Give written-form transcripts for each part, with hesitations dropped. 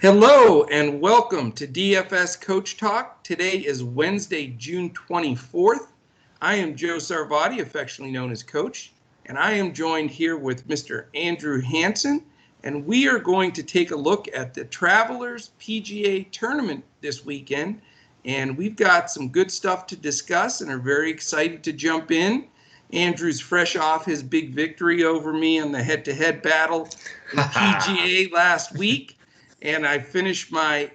Hello and welcome to DFS Coach Talk. Today is Wednesday, June 24th. I am Joe Sarvati, affectionately known as Coach, and I am joined here with Mr. Andrew Hansen, and we are going to take a look at the Travelers PGA tournament this weekend, and we've got some good stuff to discuss and are very excited to jump in. Andrew's fresh off his big victory over me in the head-to-head battle in PGA last week. And I finished my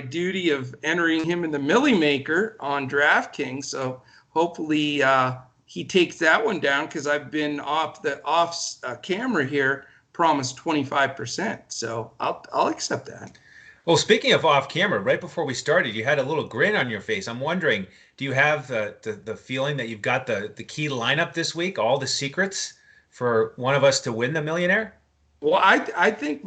duty of entering him in the Millie Maker on DraftKings. So hopefully he takes that one down because I've been off camera here, promised 25%. So I'll accept that. Well, speaking of off camera, right before we started, you had a little grin on your face. I'm wondering, do you have the feeling that you've got the key lineup this week, all the secrets for one of us to win the millionaire? Well, I think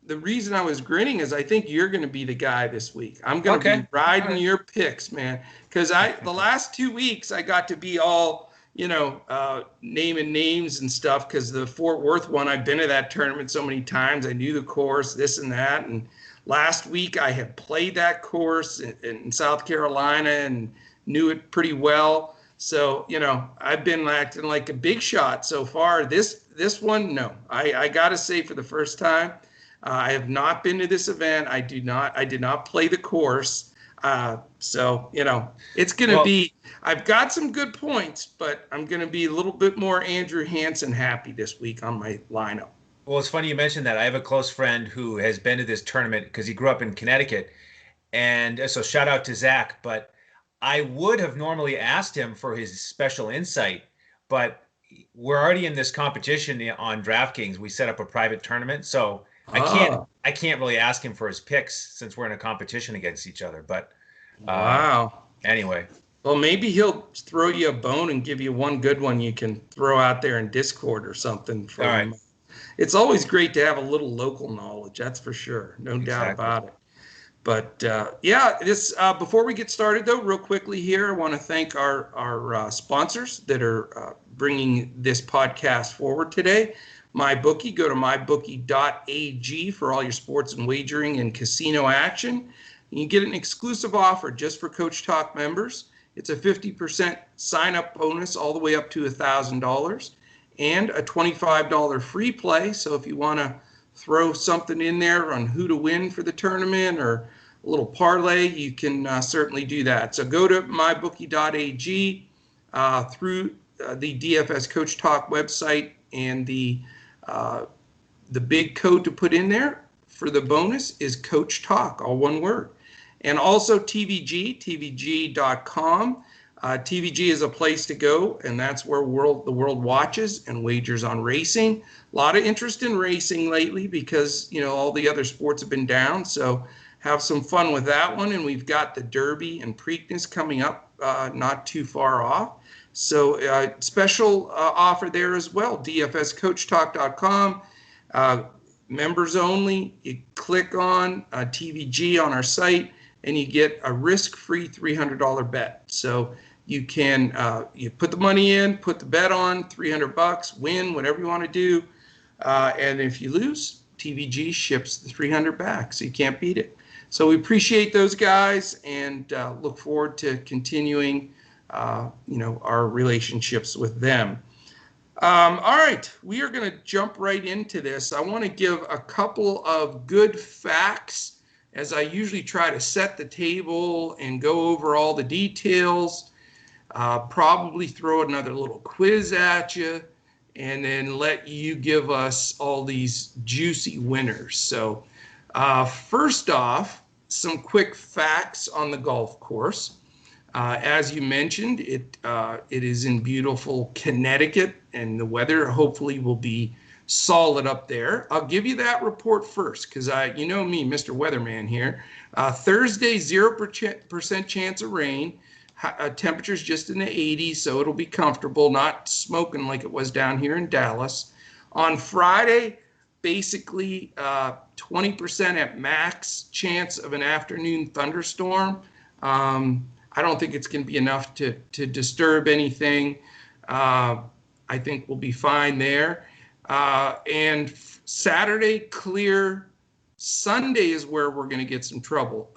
the reason I was grinning is I think you're going to be the guy this week. I'm going to be riding your picks, man. Because the last 2 weeks I got to be all, naming names and stuff because the Fort Worth one, I've been to that tournament so many times. I knew the course, this and that. And last week I had played that course in South Carolina and knew it pretty well. So, I've been acting like a big shot so far. This one, no. I got to say for the first time, I have not been to this event. I did not play the course. So, it's going to be, I've got some good points, but I'm going to be a little bit more Andrew Hansen happy this week on my lineup. Well, it's funny you mentioned that. I have a close friend who has been to this tournament because he grew up in Connecticut. And so shout out to Zach. But I would have normally asked him for his special insight, but we're already in this competition on DraftKings. We set up a private tournament. So I can't really ask him for his picks since we're in a competition against each other. But wow. Anyway. Well, maybe he'll throw you a bone and give you one good one you can throw out there in Discord or something. All right. It's always great to have a little local knowledge. That's for sure. No doubt about it. But before we get started, though, real quickly here, I want to thank our sponsors that are bringing this podcast forward today. MyBookie, go to mybookie.ag for all your sports and wagering and casino action. You get an exclusive offer just for Coach Talk members. It's a 50% sign-up bonus all the way up to $1,000 and a $25 free play. So if you want to throw something in there on who to win for the tournament or a little parlay, you can certainly do that. So go to mybookie.ag through the DFS Coach Talk website, and the big code to put in there for the bonus is Coach Talk, all one word. And also TVG, tvg.com. TVG is a place to go, and that's where the world watches and wagers on racing. A lot of interest in racing lately because, all the other sports have been down. So have some fun with that one. And we've got the Derby and Preakness coming up not too far off. So special offer there as well, dfscoachtalk.com. Members only. You click on TVG on our site, and you get a risk-free $300 bet. So you can you put the money in, put the bet on, $300, win, whatever you want to do. And if you lose, TVG ships the $300 back, so you can't beat it. So we appreciate those guys and look forward to continuing our relationships with them. All right, we are going to jump right into this. I want to give a couple of good facts as I usually try to set the table and go over all the details, probably throw another little quiz at you, and then let you give us all these juicy winners. So first off, some quick facts on the golf course. As you mentioned, it is in beautiful Connecticut, and the weather hopefully will be solid up there. I'll give you that report first because you know me, Mr. Weatherman here. Thursday, 0% chance of rain. Temperatures just in the 80s, so it'll be comfortable, not smoking like it was down here in Dallas. On Friday, basically 20% at max chance of an afternoon thunderstorm. I don't think it's going to be enough to disturb anything. I think we'll be fine there. And Saturday, clear Sunday is where we're going to get some trouble.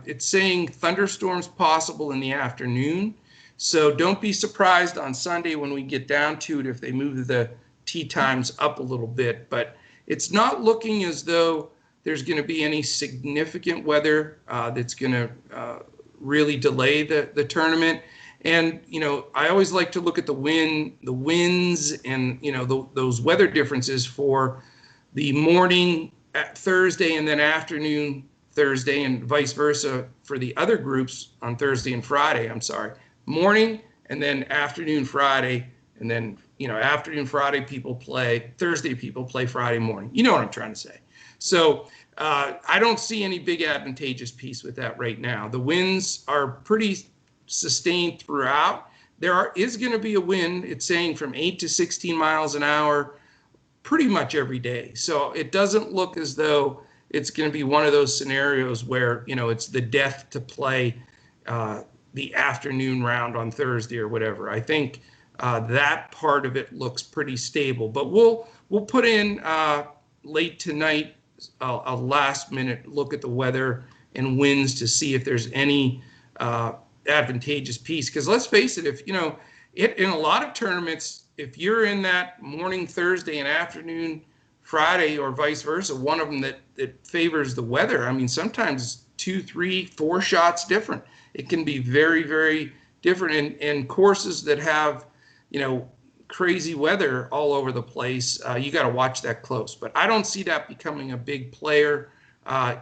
It's saying thunderstorms possible in the afternoon. So don't be surprised on Sunday when we get down to it if they move the tee times up a little bit. But it's not looking as though there's going to be any significant weather that's going to really delay the tournament. And, I always like to look at the winds and, those weather differences for the morning Thursday and then afternoon Thursday and vice versa for the other groups on Thursday and Friday. Morning and then afternoon Friday, and then afternoon Friday people play, Thursday people play Friday morning. You know what I'm trying to say. So I don't see any big advantageous piece with that right now. The winds are pretty sustained throughout. There is going to be a wind. It's saying from 8 to 16 miles an hour pretty much every day. So it doesn't look as though it's going to be one of those scenarios where, it's the death to play the afternoon round on Thursday or whatever. I think that part of it looks pretty stable. But we'll put in late tonight a last minute look at the weather and winds to see if there's any advantageous piece. Because let's face it, if in a lot of tournaments, if you're in that morning Thursday and afternoon Friday or vice versa, one of them that favors the weather, sometimes 2, 3, 4 shots different. It can be very, very different. And courses that have, crazy weather all over the place, you got to watch that close. But I don't see that becoming a big player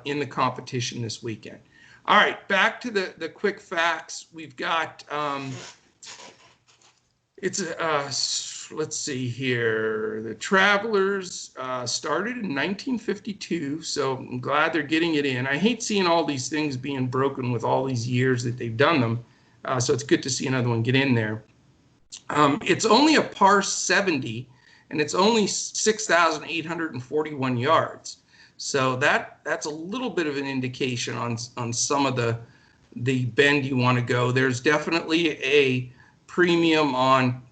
in the competition this weekend. All right, back to the quick facts. We've got, let's see here. The Travelers started in 1952, so I'm glad they're getting it in. I hate seeing all these things being broken with all these years that they've done them, so it's good to see another one get in there. It's only a par 70, and it's only 6,841 yards. So that's a little bit of an indication on some of the bend you want to go. There's definitely a premium on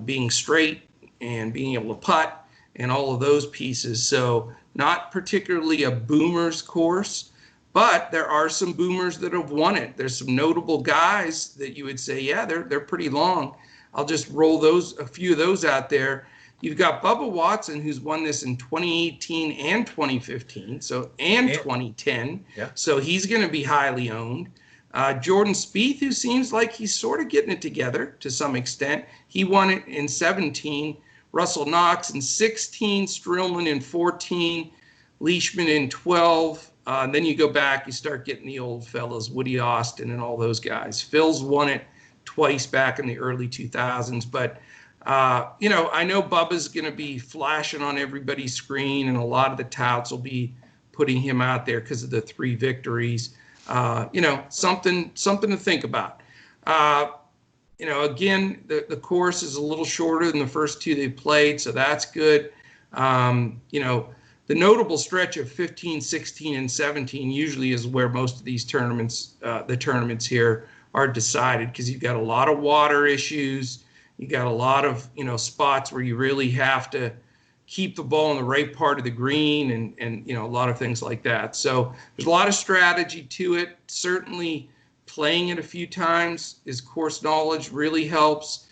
being straight and being able to putt and all of those pieces. So not particularly a boomers course, but there are some boomers that have won it. There's some notable guys that you would say, yeah, they're pretty long. I'll just roll a few of those out there. You've got Bubba Watson, who's won this in 2018 and 2015, and 2010. Yeah. So he's going to be highly owned. Jordan Spieth, who seems like he's sort of getting it together to some extent. He won it in 17. Russell Knox in 16. Streelman in 14. Leishman in 12. Then you go back, you start getting the old fellas, Woody Austin and all those guys. Phil's won it twice back in the early 2000s. But, I know Bubba's going to be flashing on everybody's screen, and a lot of the touts will be putting him out there because of the 3 victories. Something to think about. Again, the course is a little shorter than the first 2 they played, so that's good. The notable stretch of 15, 16, and 17 usually is where most of these tournaments, the tournaments here, are decided, because you've got a lot of water issues. You got a lot of, spots where you really have to keep the ball in the right part of the green and a lot of things like that. So there's a lot of strategy to it. Certainly playing it a few times is course knowledge really helps.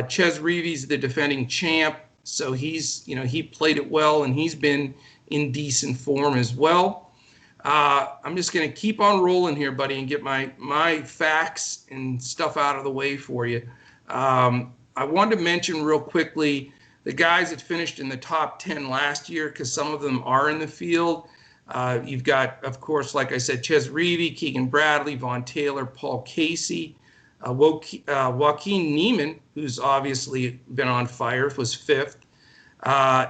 Ches Reeves, the defending champ, so he's, he played it well, and he's been in decent form as well. I'm just going to keep on rolling here, buddy, and get my facts and stuff out of the way for you. I wanted to mention real quickly the guys that finished in the top 10 last year, because some of them are in the field. You've got, of course, like I said, Ches Reeves, Keegan Bradley, Vaughn Taylor, Paul Casey, Joaquin Neiman, who's obviously been on fire, was 5th.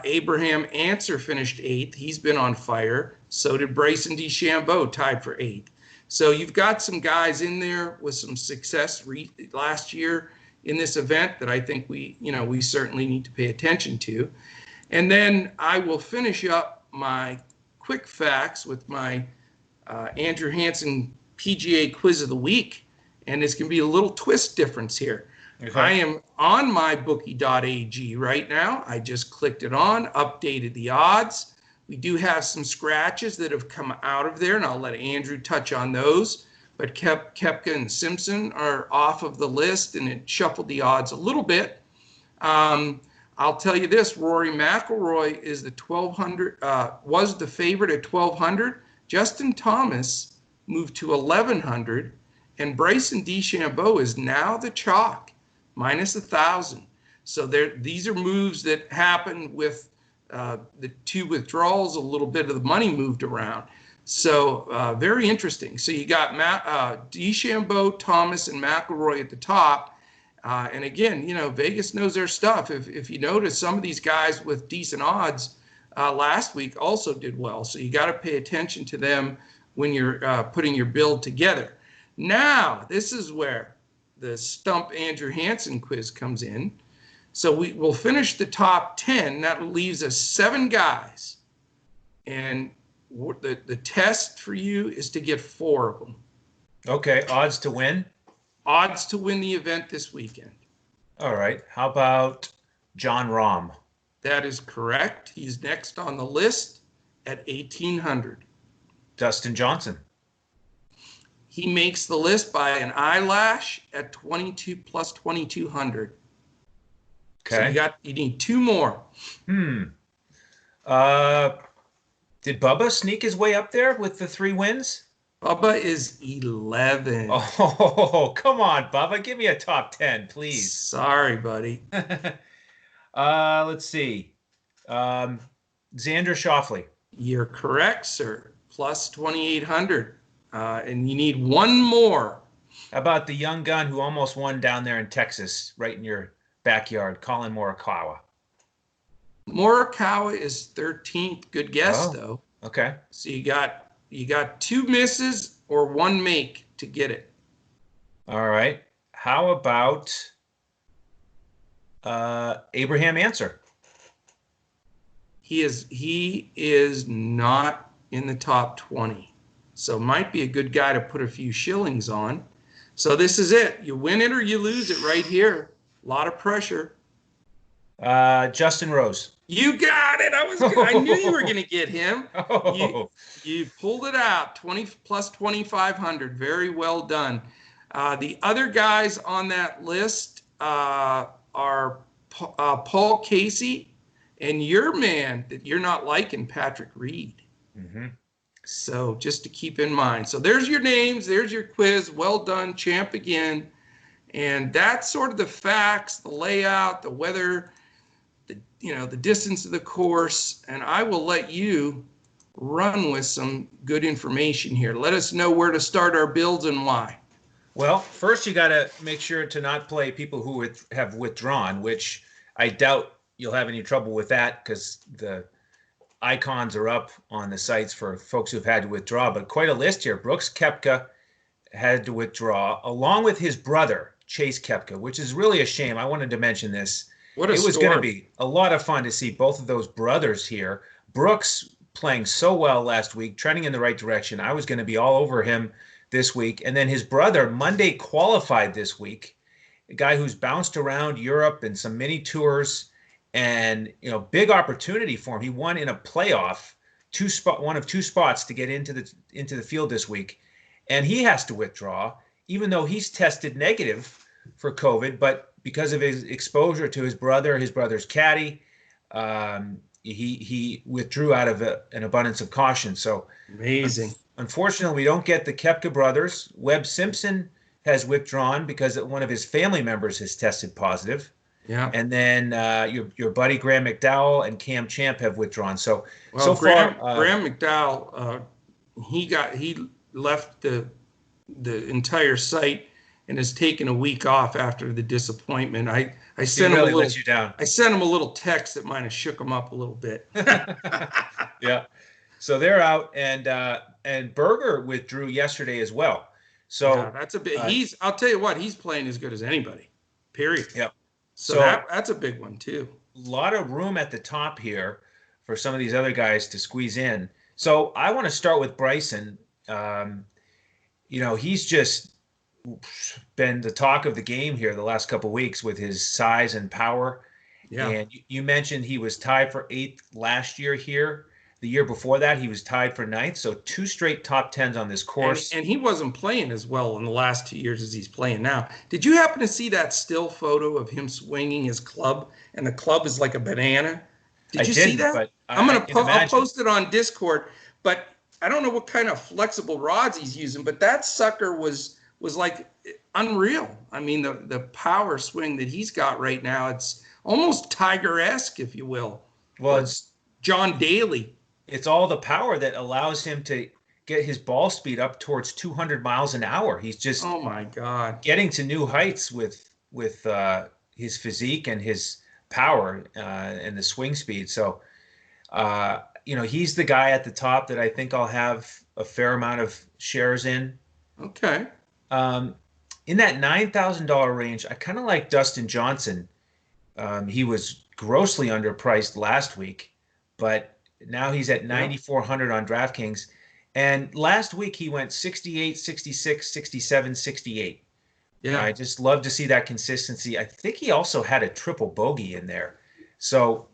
Abraham Answer finished 8th. He's been on fire. So did Bryson DeChambeau, tied for 8th. So you've got some guys in there with some success last year in this event that I think we certainly need to pay attention to. And then I will finish up my quick facts with my Andrew Hansen PGA Quiz of the Week. And it's going to be a little twist difference here. Okay. I am on my bookie.ag right now. I just clicked it on, updated the odds. We do have some scratches that have come out of there, and I'll let Andrew touch on those. But Koepka and Simpson are off of the list, and it shuffled the odds a little bit. I'll tell you this: Rory McIlroy is the 1,200. Was the favorite at 1,200. Justin Thomas moved to 1,100, and Bryson DeChambeau is now the chalk, minus 1,000. So these are moves that happen with the two withdrawals. A little bit of the money moved around. So very interesting. So you got DeChambeau, Thomas, and McIlroy at the top. And again, Vegas knows their stuff. If you notice, some of these guys with decent odds last week also did well. So you got to pay attention to them when you're putting your build together. Now, this is where the Stump Andrew Hansen quiz comes in. So we'll finish the top 10. That leaves us 7 guys. And the test for you is to get 4 of them. Okay, odds to win? Odds to win the event this weekend. All right. How about John Rahm? That is correct. He's next on the list at 1,800. Dustin Johnson? He makes the list by an eyelash at 22 plus 2,200. Okay. So you need 2 more. Did Bubba sneak his way up there with the 3 wins? Bubba is 11. Oh, come on, Bubba. Give me a top 10, please. Sorry, buddy. Let's see. Xander Schauffele. You're correct, sir. Plus 2,800. And you need 1 more. How about the young gun who almost won down there in Texas, right in your backyard, Colin Morikawa? Morikawa is 13th. Good guess, though. Okay. So you got 2 misses or 1 make to get it. All right. How about Abraham Answer? He is not in the top 20. So might be a good guy to put a few shillings on. So this is it. You win it or you lose it right here. A lot of pressure. Justin Rose. You got it. I knew you were going to get him. Oh. You pulled it out. 20 plus 2,500. Very well done. The other guys on that list are Paul Casey and your man that you're not liking, Patrick Reed. Mm-hmm. So just to keep in mind. So there's your names. There's your quiz. Well done, champ again. And that's sort of the facts, the layout, the weather, the distance of the course. And I will let you run with some good information here. Let us know where to start our builds and why. Well, first you got to make sure to not play people who have withdrawn, which I doubt you'll have any trouble with that because the icons are up on the sites for folks who've had to withdraw. But quite a list here. Brooks Koepka had to withdraw, along with his brother, Chase Koepka, which is really a shame. I wanted to mention this. What a It was story. going to be a lot of fun to see both of those brothers here. Brooks playing so well last week, trending in the right direction. I was going to be all over him this week. And then his brother, Monday, qualified this week, a guy who's bounced around Europe and some mini tours, and big opportunity for him. He won in a playoff, one of 2 spots to get into the field this week, and he has to withdraw, even though he's tested negative for COVID. But because of his exposure to his brother's caddy, he withdrew out of an abundance of caution. So Amazing. Unfortunately, we don't get the Koepka brothers. Webb Simpson has withdrawn because one of his family members has tested positive. Yeah. And then your buddy Graham McDowell and Cam Champ have withdrawn. So Graham far, McDowell, he left the entire site and has taken a week off after the disappointment. I sent him let you down. I sent him a little text that might have shook him up a little bit. Yeah. So they're out, and Berger withdrew yesterday as well. So yeah, that's a big. I'll tell you what, he's playing as good as anybody. Period. Yep. So that's a big one too. A lot of room at the top here for some of these other guys to squeeze in. So I want to start with Bryson. He's just been the talk of the game here the last couple of weeks with his size and power. Yeah. And you mentioned he was tied for 8th last year here. The year before that, he was tied for ninth. So 2 straight top 10s on this course. And he wasn't playing as well in the last 2 years as he's playing now. Did you happen to see that still photo of him swinging his club, and the club is like a banana? Did you see that? But I'll post it on Discord, but I don't know what kind of flexible rods he's using, but that sucker was like unreal. I mean, the power swing that he's got right now, it's almost Tiger-esque, if you will. Well, it's John Daly. It's all the power that allows him to get his ball speed up towards 200 miles an hour. He's just, oh my God, getting to new heights with his physique and his power and the swing speed. So, he's the guy at the top that I think I'll have a fair amount of shares in. Okay. In that $9,000 range, I kind of like Dustin Johnson. He was grossly underpriced last week, but now he's at 9,400 on DraftKings. And last week he went 68, 66, 67, 68. Yeah. I just love to see that consistency. I think he also had a triple bogey in there. So,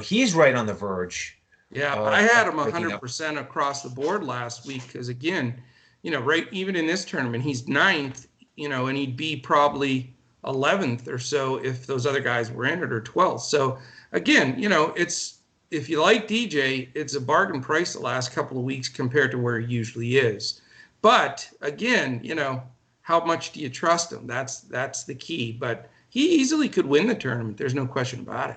he's right on the verge. Yeah, I had him 100% across the board last week because, again, right, even in this tournament, he's ninth, and he'd be probably 11th or so if those other guys were in it, or 12th. So, again, it's, if you like DJ, it's a bargain price the last couple of weeks compared to where he usually is. But again, how much do you trust him? That's the key. But he easily could win the tournament. There's no question about it.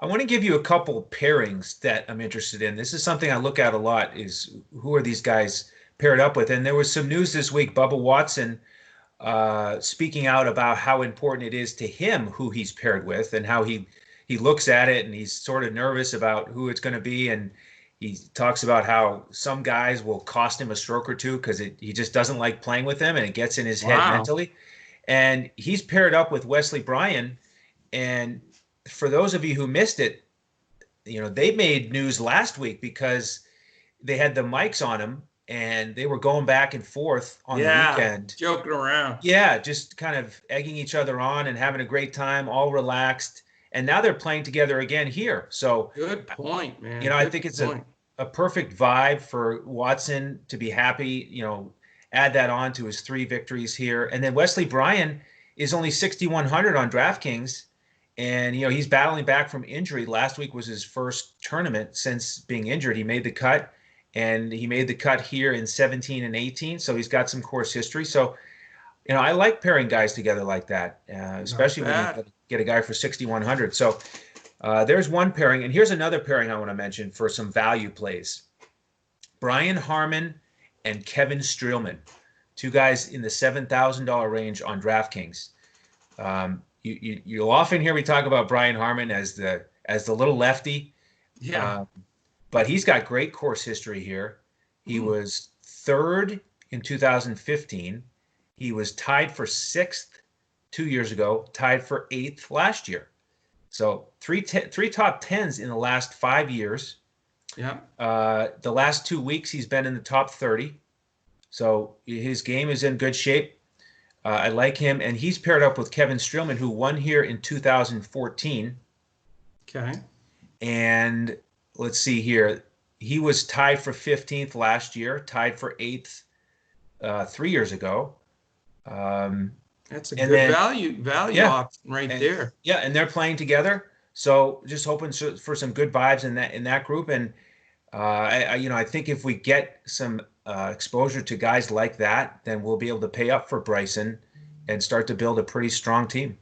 I want to give you a couple pairings that I'm interested in. This is something I look at a lot, is who are these guys paired up with? And there was some news this week, Bubba Watson speaking out about how important it is to him who he's paired with, and how he looks at it and he's sort of nervous about who it's going to be. And he talks about how some guys will cost him a stroke or two because he just doesn't like playing with them and it gets in his head mentally. And he's paired up with Wesley Bryan. And for those of you who missed it, they made news last week because they had the mics on him and they were going back and forth on the weekend. Joking around. Yeah, just kind of egging each other on and having a great time, all relaxed. And now they're playing together again here. So good point, man. I think it's a perfect vibe for Watson to be happy, add that on to his 3 victories here. And then Wesley Bryan is only 6,100 on DraftKings. And, he's battling back from injury. Last week was his first tournament since being injured. He made the cut, and he made the cut here in 17 and 18. So he's got some course history. So, I like pairing guys together like that, especially when you get a guy for 6,100. So there's one pairing. And here's another pairing I want to mention for some value plays. Brian Harman and Kevin Streelman, 2 guys in the $7,000 range on DraftKings. You'll often hear me talk about Brian Harman as the little lefty. Yeah. But he's got great course history here. He was 3rd in 2015. He was tied for 6th 2 years ago, tied for 8th last year. So three top 10s in the last 5 years. Yeah. The last 2 weeks, he's been in the top 30. So his game is in good shape. I like him. And he's paired up with Kevin Streelman, who won here in 2014. Okay. And let's see here. He was tied for 15th last year, tied for 8th 3 years ago. That's a good value option right there. Yeah, and they're playing together. So just hoping for some good vibes in that group. And I think if we get some exposure to guys like that, then we'll be able to pay up for Bryson and start to build a pretty strong team.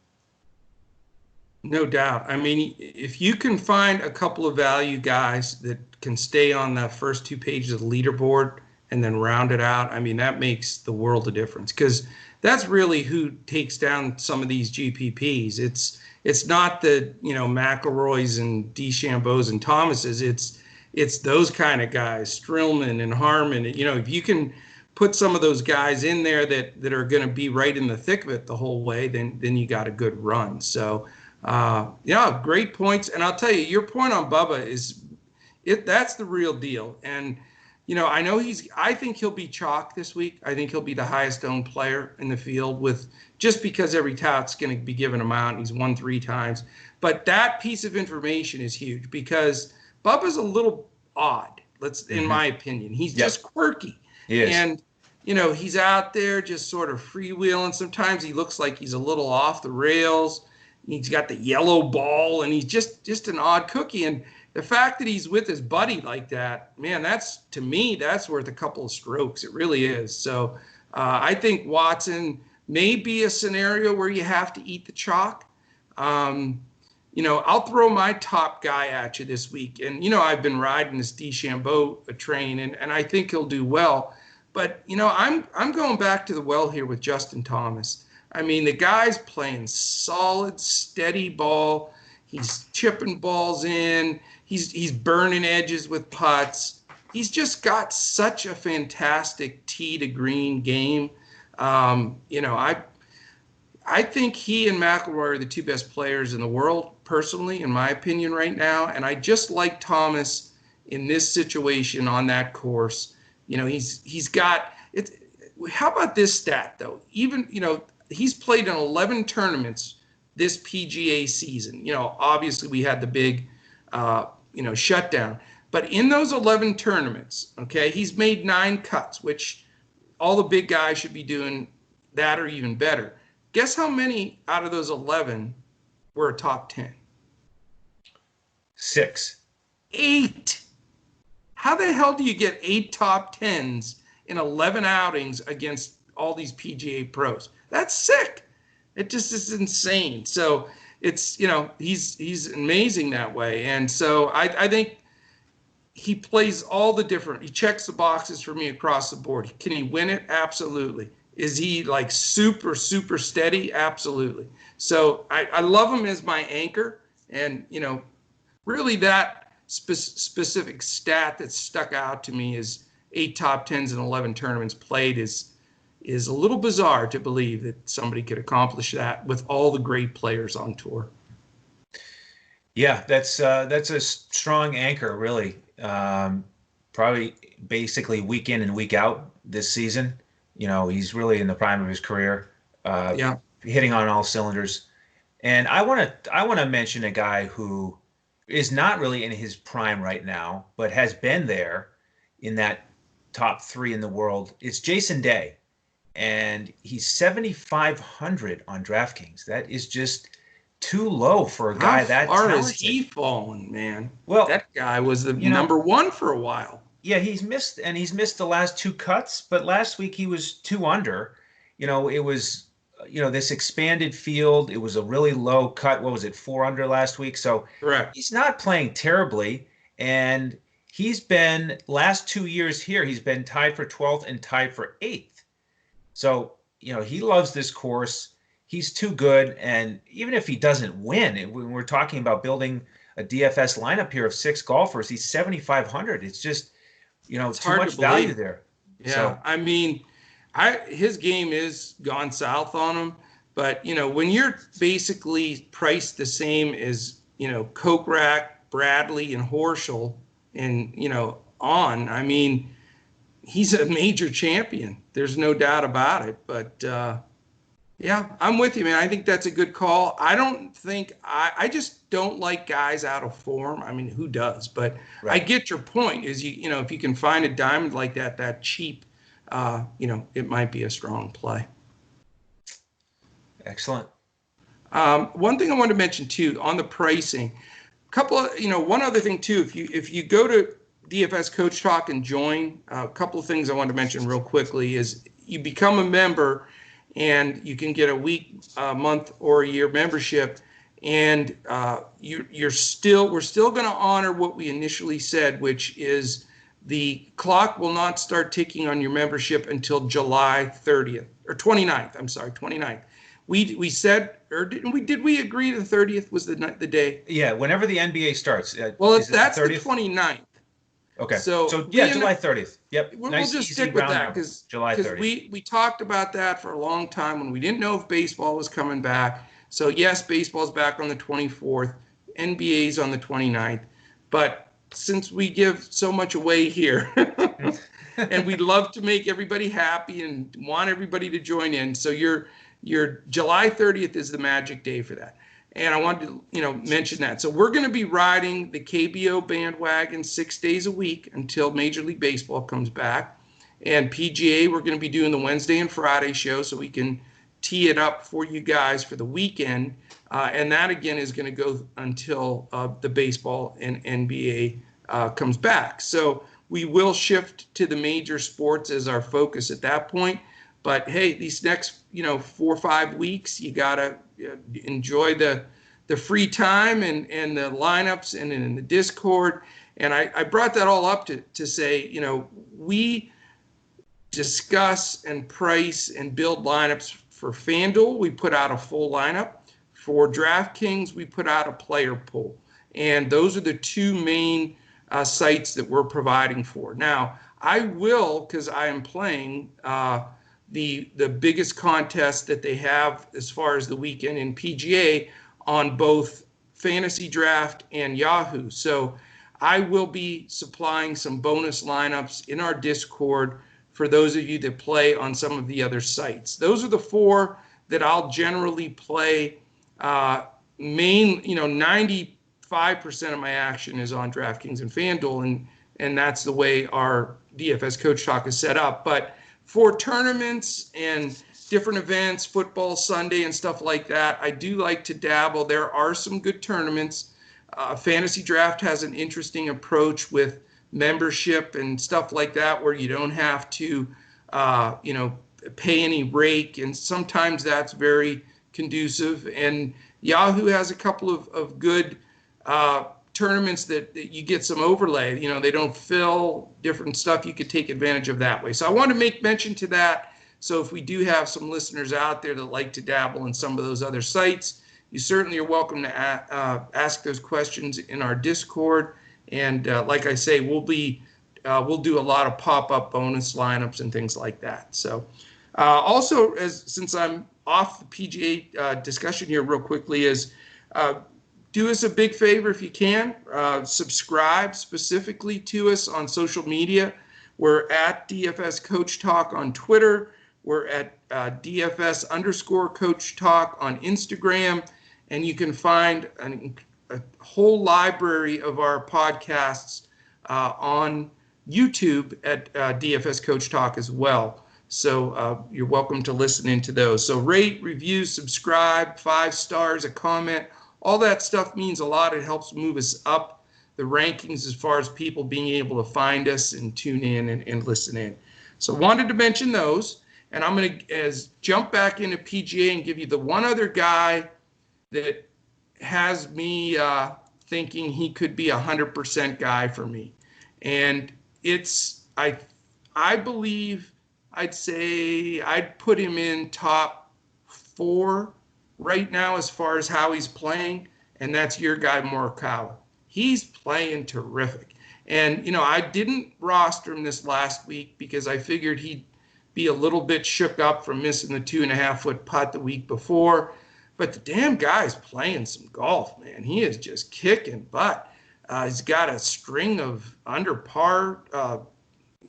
No doubt. I mean, if you can find a couple of value guys that can stay on the first 2 pages of the leaderboard and then round it out, I mean, that makes the world of difference, because that's really who takes down some of these GPPs. It's not the McIlroys and DeChambeaus and Thomases. It's those kind of guys, Streelman and Harman. If you can put some of those guys in there that are going to be right in the thick of it the whole way, then you got a good run. So great points. And I'll tell you, your point on Bubba that's the real deal. And I think he'll be chalk this week. I think he'll be the highest owned player in the field, just because every tout's going to be given him out. He's won 3 times. But that piece of information is huge, because Bubba's a little odd. In my opinion, he's just quirky. And he's out there just sort of freewheeling. Sometimes he looks like he's a little off the rails. He's got the yellow ball, and he's just an odd cookie. And the fact that he's with his buddy like that, man, that's worth a couple of strokes. It really is. So I think Watson may be a scenario where you have to eat the chalk. I'll throw my top guy at you this week. And, I've been riding this DeChambeau train, and I think he'll do well. But, I'm going back to the well here with Justin Thomas. I mean, the guy's playing solid, steady ball. He's chipping balls in. He's burning edges with putts. He's just got such a fantastic tee to green game. I think he and McIlroy are the two best players in the world, personally, in my opinion, right now. And I just like Thomas in this situation on that course. He's got it. How about this stat, though? Even, he's played in 11 tournaments this PGA season. Obviously we had the big, shutdown. But in those 11 tournaments, okay, he's made 9 cuts, which all the big guys should be doing that or even better. Guess how many out of those 11 were a top 10? 6. 8. How the hell do you get 8 top 10s in 11 outings against all these PGA pros? That's sick. It just is insane. So it's, he's amazing that way. And so I think he plays all the different, he checks the boxes for me across the board. Can he win it? Absolutely. Is he like super, super steady? Absolutely. So I love him as my anchor. And, really that specific stat that stuck out to me is 8 top 10s in 11 tournaments played is a little bizarre to believe that somebody could accomplish that with all the great players on tour. Yeah, that's a strong anchor, really. Probably basically week in and week out this season. He's really in the prime of his career, hitting on all cylinders. And I want to mention a guy who is not really in his prime right now, but has been there in that top 3 in the world. It's Jason Day, and he's 7,500 on DraftKings. That is just too low for a guy that talented. How far has he fallen, man? Well, that guy was the number 1 for a while. Yeah, he's missed the last 2 cuts, but last week he was 2 under. It was, this expanded field. It was a really low cut. What was it, 4 under last week? So correct. He's not playing terribly, and he's been last 2 years here. He's been tied for 12th and tied for 8th. So he loves this course. He's too good, and even if he doesn't win, when we're talking about building a DFS lineup here of 6 golfers, he's 7,500. It's just it's too much value there. Yeah, so. I mean, his game is gone south on him, but when you're basically priced the same as Kokrak, Bradley, and Horschel, and I mean, he's a major champion. There's no doubt about it. But yeah, I'm with you, man. I think that's a good call. I just don't like guys out of form. I mean, who does? But right. I get your point. Is if you can find a diamond like that cheap, it might be a strong play. Excellent. One thing I wanted to mention too on the pricing, one other thing too. If you go to DFS Coach Talk and join, a couple of things I want to mention real quickly is you become a member. And you can get a week, a month, or a year membership, and we're still going to honor what we initially said, which is the clock will not start ticking on your membership until July 30th or 29th. I'm sorry, 29th. We said, or did we agree the 30th was the day? Yeah, whenever the NBA starts. Well, that's the 29th. Okay. So yeah, July 30th. Yep. We'll just stick with that because we talked about that for a long time when we didn't know if baseball was coming back. So yes, baseball's back on the 24th, NBA's on the 29th. But since we give so much away here, and we'd love to make everybody happy and want everybody to join in, so your July 30th is the magic day for that. And I wanted to, mention that. So we're going to be riding the KBO bandwagon 6 days a week until Major League Baseball comes back. And PGA, we're going to be doing the Wednesday and Friday show so we can tee it up for you guys for the weekend. And that, again, is going to go until the baseball and NBA comes back. So we will shift to the major sports as our focus at that point. But, hey, these next, 4 or 5 weeks, you got to enjoy the free time and the lineups and in the Discord. And I brought that all up to say, we discuss and price and build lineups for FanDuel. We put out a full lineup. For DraftKings, we put out a player pool. And those are the two main sites that we're providing for. Now, I will, because I am playing the biggest contest that they have as far as the weekend in PGA on both Fantasy Draft and Yahoo. So I will be supplying some bonus lineups in our Discord for those of you that play on some of the other sites. Those are the 4 that I'll generally play. 95% of my action is on DraftKings and FanDuel, and that's the way our DFS Coach Talk is set up. But for tournaments and different events, football Sunday and stuff like that, I do like to dabble. There are some good tournaments. Fantasy Draft has an interesting approach with membership and stuff like that where you don't have to, pay any rake, and sometimes that's very conducive. And Yahoo has a couple of good tournaments that you get some overlay. They don't fill different stuff. You could take advantage of that way. So I want to make mention to that. So if we do have some listeners out there that like to dabble in some of those other sites, you certainly are welcome to ask those questions in our Discord. And like I say, we'll do a lot of pop-up bonus lineups and things like that. So also, since I'm off the PGA discussion here real quickly, is do us a big favor if you can. Subscribe specifically to us on social media. We're at DFS Coach Talk on Twitter. We're at DFS_Coach Talk on Instagram. And you can find a whole library of our podcasts on YouTube at DFS Coach Talk as well. So you're welcome to listen into those. So rate, review, subscribe, 5 stars, a comment. All that stuff means a lot. It helps move us up the rankings as far as people being able to find us and tune in and listen in. So wanted to mention those. And I'm going to jump back into PGA and give you the one other guy that has me thinking he could be 100% guy for me. And I believe I'd say I'd put him in top 4 right now as far as how he's playing, and that's your guy Morikawa. He's playing terrific. And, I didn't roster him this last week because I figured he'd be a little bit shook up from missing the 2.5-foot putt the week before. But the damn guy's playing some golf, man. He is just kicking butt. He's got a string of under par,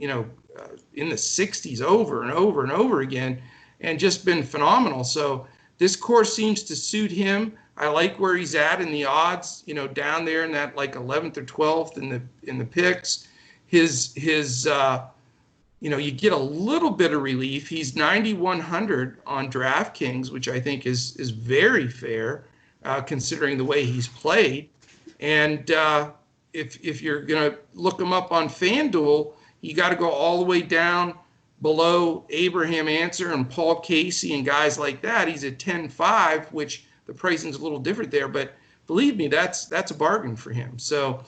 in the 60s over and over and over again, and just been phenomenal. So this course seems to suit him. I like where he's at in the odds, down there in that like 11th or 12th in the picks. His you get a little bit of relief. He's 9,100 on DraftKings, which I think is very fair considering the way he's played. And if you're going to look him up on FanDuel, you got to go all the way down below Abraham Answer and Paul Casey and guys like that. He's at 10.5, which the pricing's a little different there, but believe me, that's a bargain for him. So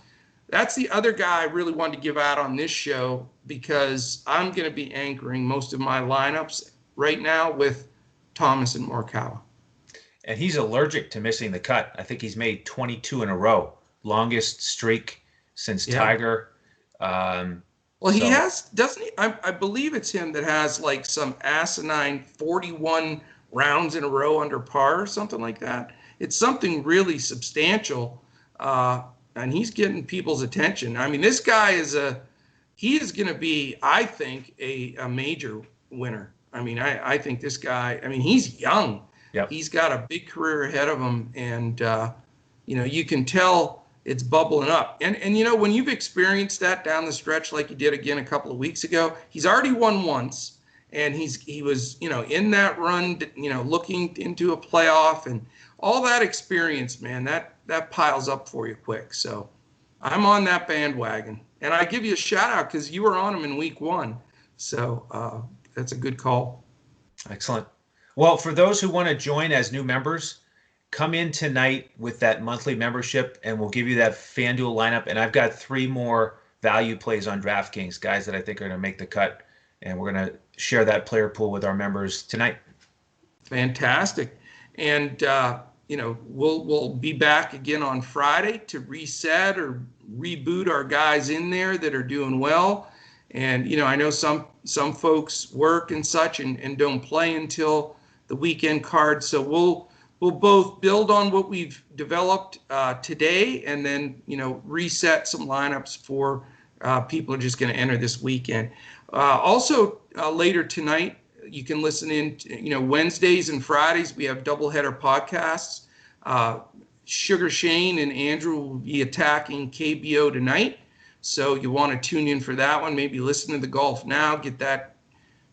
that's the other guy I really wanted to give out on this show because I'm going to be anchoring most of my lineups right now with Thomas and Morikawa. And he's allergic to missing the cut. I think he's made 22 in a row, longest streak since Tiger. Well, he has, doesn't he? I believe it's him that has like some asinine 41 rounds in a row under par or something like that. It's something really substantial, and he's getting people's attention. I mean, this guy he is going to be, I think, a major winner. I mean, I think this guy, he's young. Yep. He's got a big career ahead of him, and you can tell it's bubbling up. And when you've experienced that down the stretch like you did again a couple of weeks ago, he's already won once, and he was in that run, looking into a playoff, and all that experience, man, that piles up for you quick. So I'm on that bandwagon, and I give you a shout out because you were on him in week 1. So that's a good call. Excellent. Well, for those who want to join as new members, come in tonight with that monthly membership, and we'll give you that FanDuel lineup. And I've got 3 more value plays on DraftKings, guys that I think are going to make the cut, and we're going to share that player pool with our members tonight. Fantastic. And we'll be back again on Friday to reset or reboot our guys in there that are doing well. And I know some folks work and such and don't play until the weekend card. So we'll both build on what we've developed today, and then reset some lineups for people who are just going to enter this weekend. Also later tonight, you can listen in. Wednesdays and Fridays we have doubleheader podcasts. Sugar Shane and Andrew will be attacking KBO tonight. So you want to tune in for that one. Maybe listen to the Golf Now, get that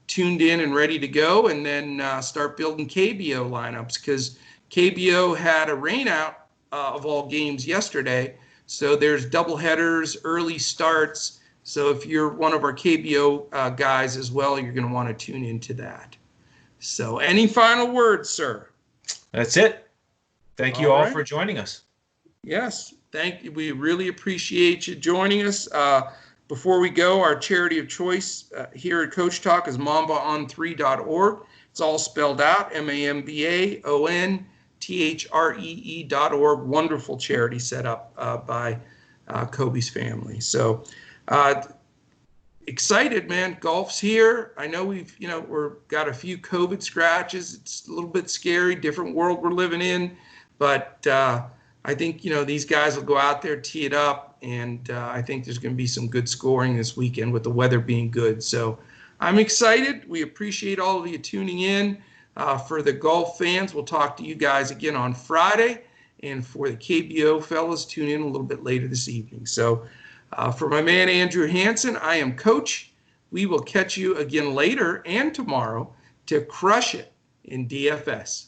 tuned in and ready to go, and then start building KBO lineups, because KBO had a rain out of all games yesterday. So there's double headers, early starts. So if you're one of our KBO guys as well, you're going to want to tune into that. So any final words, sir? That's it. Thank you all for joining us. Yes. Thank you. We really appreciate you joining us. Before we go, our charity of choice here at Coach Talk is mambaon3.org. It's all spelled out, MAMBAONTHREE.org. Wonderful charity set up by Kobe's family. So excited, man. Golf's here. I know we've got a few COVID scratches. It's a little bit scary, different world we're living in, but I think, these guys will go out there, tee it up, and I think there's going to be some good scoring this weekend with the weather being good. So I'm excited. We appreciate all of you tuning in. For the golf fans, we'll talk to you guys again on Friday. And for the KBO fellas, tune in a little bit later this evening. So for my man, Andrew Hansen, I am Coach. We will catch you again later and tomorrow to crush it in DFS.